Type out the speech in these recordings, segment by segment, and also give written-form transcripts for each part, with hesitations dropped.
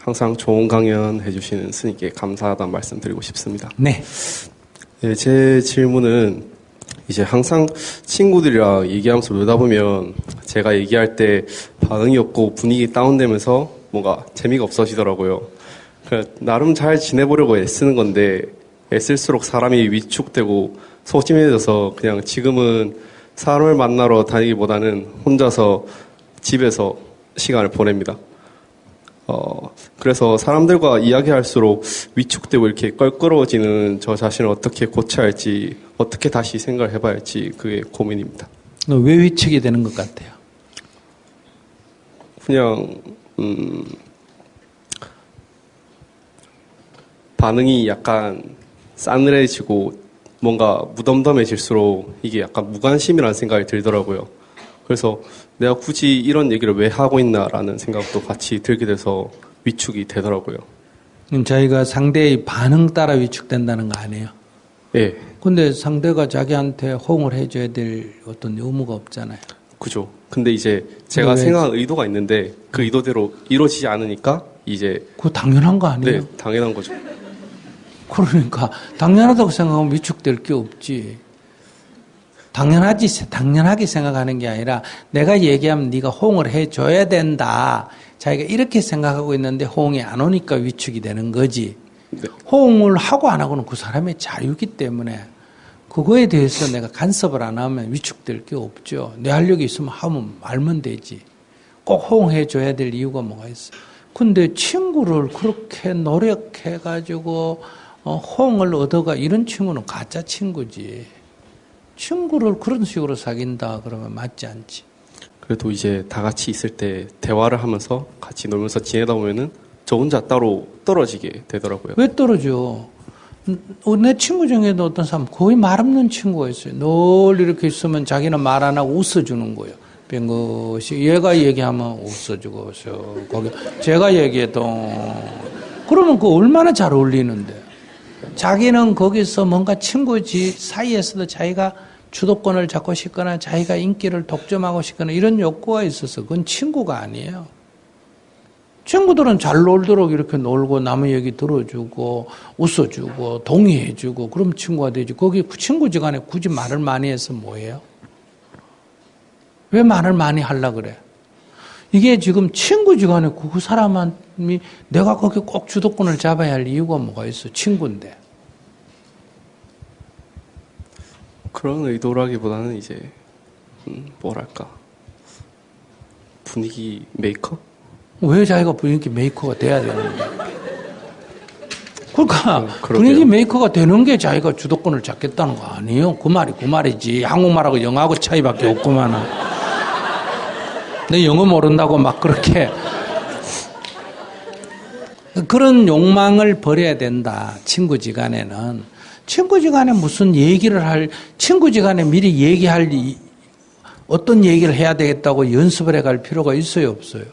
항상 좋은 강연 해주시는 스님께 감사하다는 말씀 드리고 싶습니다. 네. 네, 제 질문은 이제 항상 친구들이랑 얘기하면서 놀다 보면 제가 얘기할 때 반응이 없고 분위기 다운되면서 뭔가 재미가 없어지더라고요. 나름 잘 지내보려고 애쓰는 건데 애쓸수록 사람이 위축되고 소심해져서 그냥 지금은 사람을 만나러 다니기보다는 혼자서 집에서 시간을 보냅니다. 그래서 사람들과 이야기할수록 위축되고 이렇게 껄끄러워지는 저 자신을 어떻게 고쳐야 할지, 어떻게 다시 생각을 해봐야 할지 그게 고민입니다. 왜 위축이 되는 것 같아요? 그냥 반응이 약간 싸늘해지고 뭔가 무덤덤해질수록 이게 약간 무관심이라는 생각이 들더라고요. 그래서 내가 굳이 이런 얘기를 왜 하고 있나라는 생각도 같이 들게 돼서 위축이 되더라고요. 그럼 저희가 상대의 반응 따라 위축된다는 거 아니에요? 예. 근데 상대가 자기한테 호응을 해줘야 될 어떤 의무가 없잖아요. 그죠. 근데 이제 제가 생각한 의도가 있는데 그 의도대로 이루어지지 않으니까 이제. 그거 당연한 거 아니에요? 네, 당연한 거죠. 그러니까 당연하다고 생각하면 위축될 게 없지. 당연하게 생각하는 게 아니라 내가 얘기하면 네가 호응을 해줘야 된다. 자기가 이렇게 생각하고 있는데 호응이 안 오니까 위축이 되는 거지. 네. 호응을 하고 안 하고는 그 사람의 자유이기 때문에 그거에 대해서 내가 간섭을 안 하면 위축될 게 없죠. 내 할 얘기 있으면 하면 말면 되지. 꼭 호응해줘야 될 이유가 뭐가 있어. 근데 친구를 그렇게 노력해가지고 호응을 얻어가 이런 친구는 가짜 친구지. 친구를 그런 식으로 사귄다 그러면 맞지 않지. 그래도 이제 다 같이 있을 때 대화를 하면서 같이 놀면서 지내다 보면은 저 혼자 따로 떨어지게 되더라고요. 왜 떨어져? 내 친구 중에도 어떤 사람 거의 말 없는 친구가 있어요. 늘 이렇게 있으면 자기는 말 안 하고 웃어주는 거예요. 뱅것이 얘가 얘기하면 웃어주고 거기 제가 얘기해도 그러면 그 얼마나 잘 어울리는데. 자기는 거기서 뭔가 친구지 사이에서도 자기가 주도권을 잡고 싶거나 자기가 인기를 독점하고 싶거나 이런 욕구가 있어서 그건 친구가 아니에요. 친구들은 잘 놀도록 이렇게 놀고 남의 얘기 들어주고 웃어주고 동의해주고 그럼 친구가 되지. 거기 친구지간에 굳이 말을 많이 해서 뭐예요? 왜 말을 많이 하려고 그래? 이게 지금 친구지간에 그 사람이 내가 거기 꼭 주도권을 잡아야 할 이유가 뭐가 있어? 친구인데. 그런 의도라기보다는 이제 뭐랄까 분위기 메이커? 왜 자기가 분위기 메이커가 돼야 되는데? 그러니까 그러게요. 분위기 메이커가 되는 게 자기가 주도권을 잡겠다는 거 아니에요? 그 말이지. 한국말하고 영어하고 차이밖에 없구만. 내 영어 모른다고 막 그렇게. 그런 욕망을 버려야 된다. 친구지간에는. 친구지간에 무슨 얘기를 친구지간에 미리 얘기할 어떤 얘기를 해야 되겠다고 연습을 해갈 필요가 있어요, 없어요?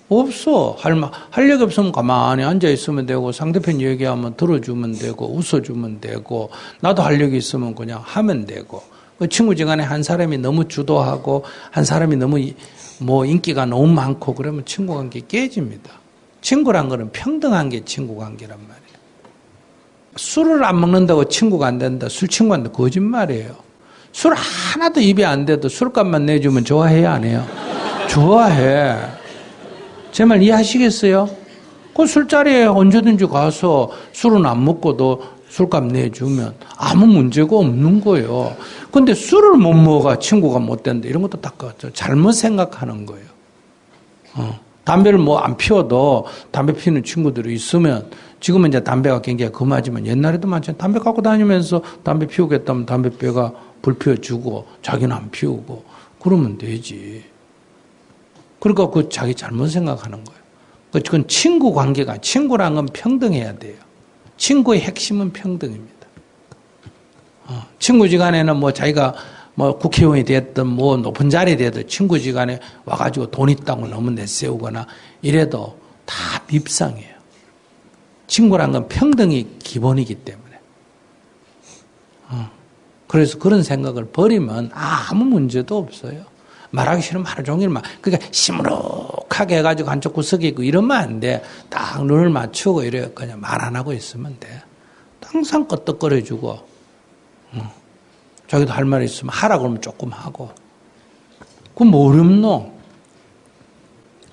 없어. 할 얘기 없으면 가만히 앉아 있으면 되고 상대편 얘기하면 들어주면 되고 웃어주면 되고 나도 할 얘기 있으면 그냥 하면 되고 그 친구지간에 한 사람이 너무 주도하고 한 사람이 너무 인기가 너무 많고 그러면 친구 관계 깨집니다. 친구란 거는 평등한 게 친구 관계란 말이에요. 술을 안 먹는다고 친구가 안 된다. 술 친구한테 거짓말이에요. 술 하나도 입에 안 돼도 술값만 내주면 좋아해요, 안 해요? 좋아해. 제 말 이해하시겠어요? 그 술자리에 언제든지 가서 술은 안 먹고도 술값 내주면 아무 문제가 없는 거예요. 근데 술을 못 먹어 친구가 못 된다. 이런 것도 다 잘못 생각하는 거예요. 담배를 안 피워도 담배 피우는 친구들이 있으면 지금은 이제 담배가 굉장히 금하지만 옛날에도 많잖아요. 담배 갖고 다니면서 담배 피우겠다면 담배배가 불 피워주고 자기는 안 피우고 그러면 되지. 그러니까 그 자기 잘못 생각하는 거예요. 그건 친구 관계가 친구란 건 평등해야 돼요. 친구의 핵심은 평등입니다. 친구지간에는 자기가 국회의원이 됐든 높은 자리에 됐든 친구지간에 와가지고 돈 있다고 너무 내세우거나 이래도 다 밉상이에요. 친구란 건 평등이 기본이기 때문에. 그래서 그런 생각을 버리면 아무 문제도 없어요. 말하기 싫으면 하루 종일 그러니까 시무룩하게 빡빡하게 해가지고 한쪽 구석에 있고 이러면 안 돼. 딱 눈을 맞추고 이래 그냥 말 안 하고 있으면 돼. 항상 끄떡거려주고, 자기도 할 말 있으면 하라 그러면 조금 하고. 그건 뭐 어렵노?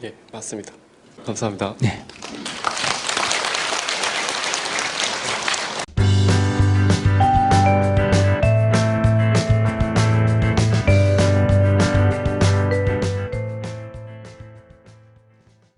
예, 맞습니다. 감사합니다. 네.